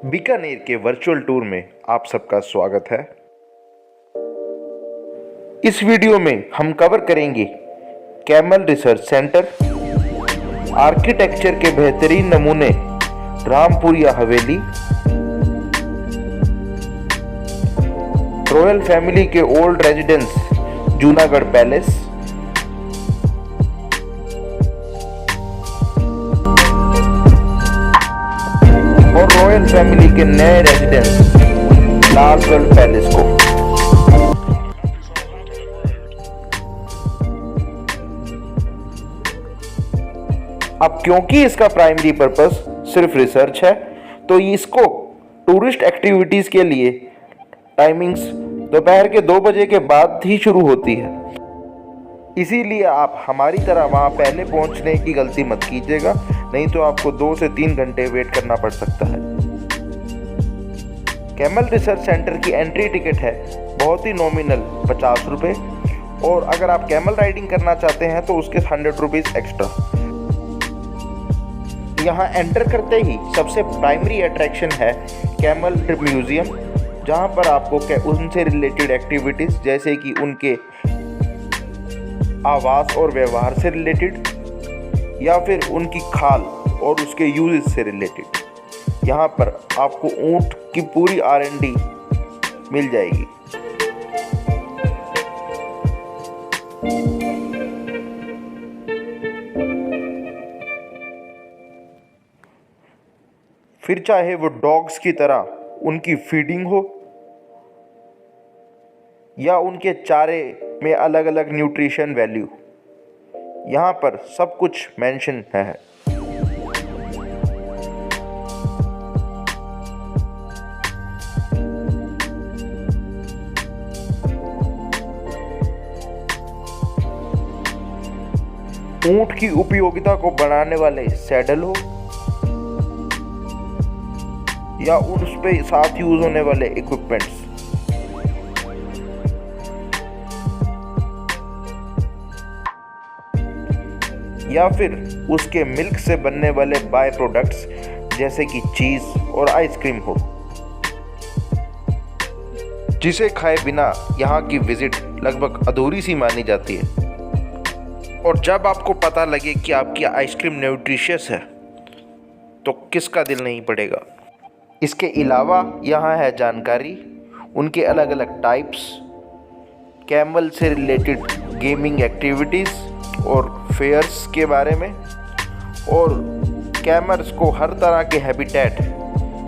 बीकानेर के virtual tour में आप सबका स्वागत है। इस वीडियो में हम कवर करेंगे कैमल रिसर्च सेंटर, आर्किटेक्चर के बेहतरीन नमूने रामपुरिया हवेली, रॉयल फैमिली के ओल्ड रेजिडेंस जूनागढ़ पैलेस, और रॉयल फैमिली के नए रेजिडेंस लालगढ़ पैलेस को। अब क्योंकि इसका प्राइमरी पर्पस सिर्फ रिसर्च है, तो इसको टूरिस्ट एक्टिविटीज के लिए टाइमिंग्स दोपहर के 2 बजे के बाद ही शुरू होती है। इसीलिए आप हमारी तरह वहां पहले पहुंचने की गलती मत कीजिएगा, नहीं तो आपको 2 से 3 घंटे वेट करना पड़ सकता है। कैमल रिसर्च सेंटर की एंट्री टिकट है बहुत ही नॉमिनल 50 रुपये, और अगर आप कैमल राइडिंग करना चाहते हैं तो उसके 100 रुपीज़ एक्स्ट्रा। यहाँ एंटर करते ही सबसे प्राइमरी अट्रैक्शन है कैमल ट्रिप म्यूजियम, जहाँ पर आपको उनसे रिलेटेड एक्टिविटीज़ जैसे कि उनके आवास और व्यवहार से रिलेटेड या फिर उनकी खाल और उसके यूजेस से रिलेटेड, यहाँ पर आपको ऊंट की पूरी R&D मिल जाएगी। फिर चाहे वो डॉग्स की तरह उनकी फीडिंग हो या उनके चारे में अलग अलग न्यूट्रिशन वैल्यू, यहाँ पर सब कुछ मेंशन है। ऊंट की उपयोगिता को बढ़ाने वाले सैडल हो या उस पे साथ यूज होने वाले इक्विपमेंट्स, या फिर उसके मिल्क से बनने वाले बाय प्रोडक्ट्स जैसे कि चीज और आइसक्रीम हो, जिसे खाए बिना यहाँ की विजिट लगभग अधूरी सी मानी जाती है। और जब आपको पता लगे कि आपकी आइसक्रीम न्यूट्रिशियस है तो किसका दिल नहीं पड़ेगा। इसके अलावा यहाँ है जानकारी उनके अलग अलग टाइप्स, कैमल से रिलेटेड गेमिंग एक्टिविटीज़ और फेयर्स के बारे में, और कैमल्स को हर तरह के हैबिटेट,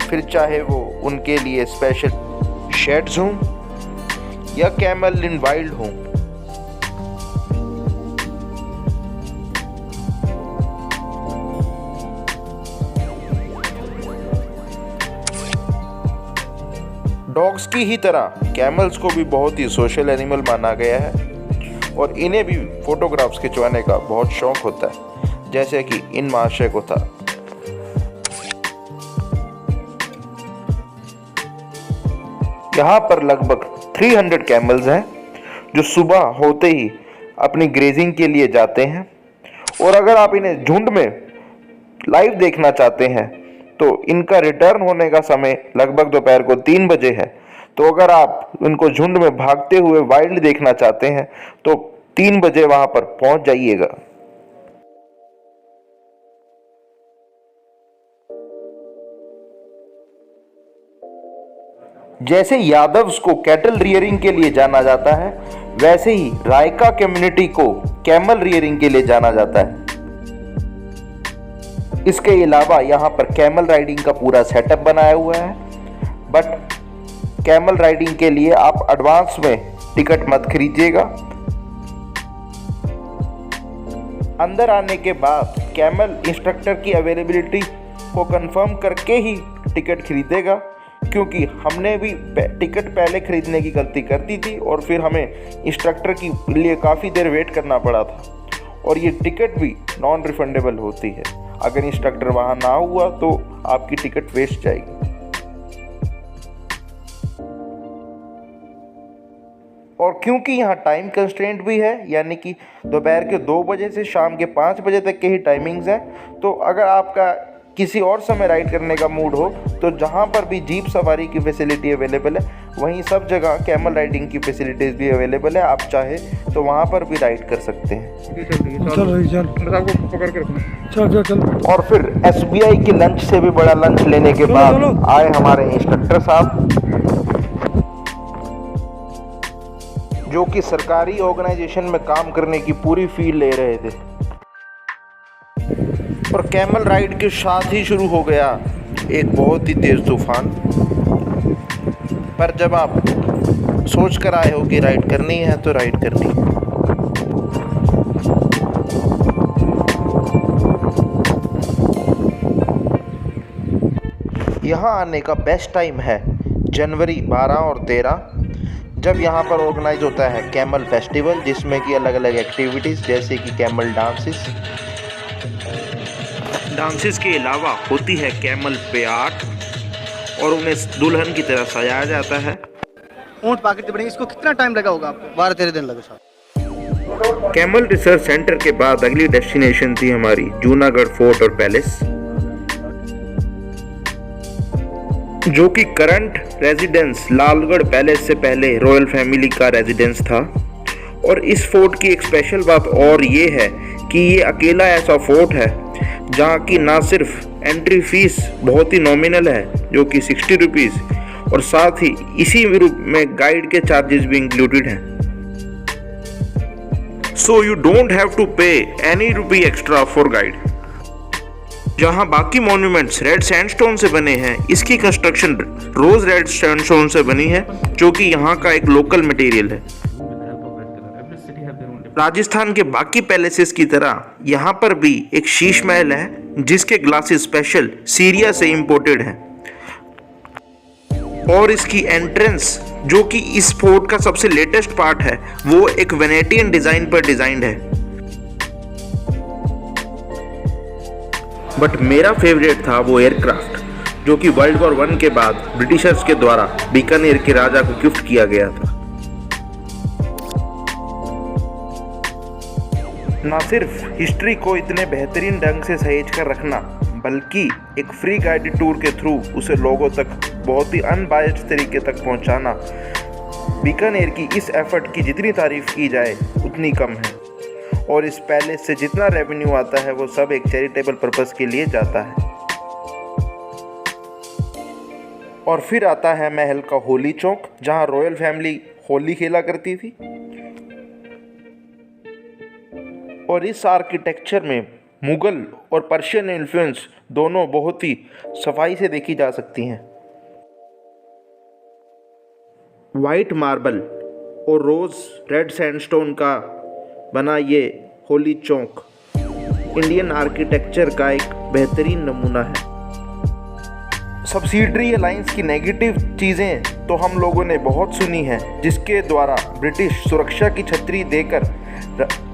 फिर चाहे वो उनके लिए स्पेशल शेड्स हों या कैमल इन वाइल्ड हों। डॉग्स की ही तरह कैमल्स को भी बहुत ही सोशल एनिमल माना गया है और इन्हें भी फोटोग्राफ्स खिंचवाने का बहुत शौक होता है, जैसे कि इन महाशय को था। यहाँ पर लगभग 300 कैमल्स हैं जो सुबह होते ही अपनी ग्रेजिंग के लिए जाते हैं, और अगर आप इन्हें झुंड में लाइव देखना चाहते हैं तो इनका रिटर्न होने का समय लगभग दोपहर को 3 बजे है। तो अगर आप इनको झुंड में भागते हुए वाइल्ड देखना चाहते हैं तो 3 बजे वहां पर पहुंच जाइएगा। जैसे यादव्स को कैटल रियरिंग के लिए जाना जाता है, वैसे ही रायका कम्युनिटी को कैमल रियरिंग के लिए जाना जाता है। इसके अलावा यहाँ पर कैमल राइडिंग का पूरा सेटअप बनाया हुआ है, बट कैमल राइडिंग के लिए आप एडवांस में टिकट मत खरीदिएगा। अंदर आने के बाद कैमल इंस्ट्रक्टर की अवेलेबिलिटी को कंफर्म करके ही टिकट खरीदेगा, क्योंकि हमने भी टिकट पहले खरीदने की गलती कर दी थी और फिर हमें इंस्ट्रक्टर के लिए काफ़ी देर वेट करना पड़ा था, और ये टिकट भी नॉन रिफंडेबल होती है। अगर इंस्ट्रक्टर वहाँ ना हुआ तो आपकी टिकट वेस्ट जाएगी। और क्योंकि यहाँ टाइम कंस्ट्रेंट भी है, यानी कि दोपहर के 2 बजे से शाम के 5 बजे तक के ही टाइमिंग्स हैं, तो अगर आपका किसी और समय राइड करने का मूड हो तो जहाँ पर भी जीप सवारी की फैसिलिटी अवेलेबल है वहीं सब जगह कैमल राइडिंग की फैसिलिटीज़ भी अवेलेबल है। आप चाहे तो वहाँ पर भी राइड कर सकते हैं। चल। और फिर SBI के लंच से भी बड़ा लंच लेने के बाद आए हमारे इंस्ट्रक्टर साहब, जो कि सरकारी ऑर्गेनाइजेशन में काम करने की पूरी फील ले रहे थे। और कैमल राइड के साथ ही शुरू हो गया एक बहुत ही तेज़ तूफान। पर जब आप सोच कर आए हो कि राइड करनी है तो राइड करनी है। यहाँ आने का बेस्ट टाइम है जनवरी 12 और 13, जब यहाँ पर ऑर्गेनाइज होता है कैमल फेस्टिवल, जिसमें कि अलग अलग एक्टिविटीज़ जैसे कि कैमल डांसेस के अलावा होती है कैमल पे आर्ट और उन्हें दुल्हन की तरह सजाया जाता है। ऊँट पाकिट बनेंगे, इसको कितना टाइम लगा होगा आपको? 12-13 दिन लगे साहब। कैमल रिसर्च सेंटर के बाद अगली डेस्टिनेशन थी हमारी जूनागढ़ फोर्ट और पैलेस, जो कि करंट रेजिडेंस लालगढ़ पैलेस से पहले रॉयल फैमिली का रेजिडेंस था। और इस फोर्ट की एक स्पेशल बात और ये है कि ये अकेला ऐसा फोर्ट है जहाँ की ना सिर्फ एंट्री फीस बहुत ही नॉमिनल है जो कि 60 रुपीज़, और साथ ही इसी रूप में गाइड के चार्जेस भी इंक्लूडेड हैं। So you don't have to pay any rupee extra for guide. जहां बाकी मॉन्यूमेंट्स रेड सैंडस्टोन से बने हैं, इसकी कंस्ट्रक्शन रोज रेड सैंडस्टोन से बनी है, जो कि यहाँ का एक लोकल मटेरियल है। राजस्थान के बाकी पैलेसेस की तरह यहाँ पर भी एक शीश महल है जिसके ग्लासेस स्पेशल सीरिया से इंपोर्टेड हैं। और इसकी एंट्रेंस, जो कि इस फोर्ट का सबसे लेटेस्ट पार्ट है, वो एक वेनेटियन डिजाइन पर डिजाइंड है। बट मेरा फेवरेट था वो एयरक्राफ्ट, जो कि वर्ल्ड वॉर 1 के बाद ब्रिटिशर्स के द्वारा बीकानेर के राजा को गिफ्ट किया गया था। ना सिर्फ हिस्ट्री को इतने बेहतरीन ढंग से सहेज कर रखना, बल्कि एक फ्री गाइडेड टूर के थ्रू उसे लोगों तक बहुत ही अनबायस्ड तरीके तक पहुंचाना, बीकानेर की इस एफर्ट की जितनी तारीफ की जाए उतनी कम है। और इस पैलेस से जितना रेवेन्यू आता है वो सब एक चैरिटेबल पर्पस के लिए जाता है। और फिर आता है महल का होली चौक, जहां रॉयल फैमिली होली खेला करती थी। और इस आर्किटेक्चर में मुगल और पर्शियन इन्फ्लुएंस दोनों बहुत ही सफाई से देखी जा सकती हैं। वाइट मार्बल और रोज रेड सैंडस्टोन का बना ये होली चौक इंडियन आर्किटेक्चर का एक बेहतरीन नमूना है। सब्सिडरी अलायंस की नेगेटिव चीज़ें तो हम लोगों ने बहुत सुनी हैं, जिसके द्वारा ब्रिटिश सुरक्षा की छतरी देकर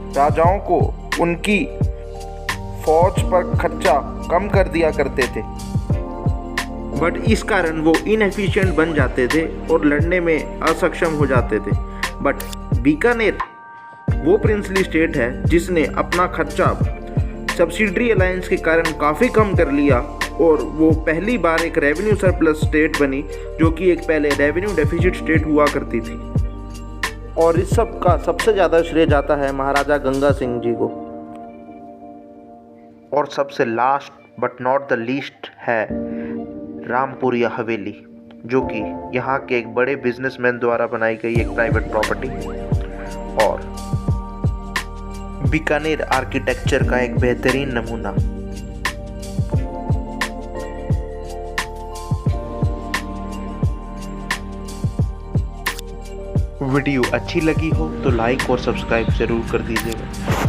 राजाओं को उनकी फौज पर खर्चा कम कर दिया करते थे। बट इस कारण वो इनएफिशिएंट बन जाते थे और लड़ने में असक्षम हो जाते थे। बट बीकानेर वो प्रिंसली स्टेट है जिसने अपना खर्चा सब्सिडरी अलायंस के कारण काफ़ी कम कर लिया और वो पहली बार एक रेवेन्यू सरप्लस स्टेट बनी, जो कि एक पहले रेवेन्यू डेफिसिट स्टेट हुआ करती थी। और इस सब का सबसे ज़्यादा श्रेय जाता है महाराजा गंगा सिंह जी को। और सबसे last but not the least है रामपुरिया हवेली, जो कि यहाँ के एक बड़े बिजनेसमैन द्वारा बनाई गई एक प्राइवेट प्रॉपर्टी और बीकानेर आर्किटेक्चर का एक बेहतरीन नमूना। वीडियो अच्छी लगी हो तो लाइक और सब्सक्राइब जरूर कर दीजिएगा।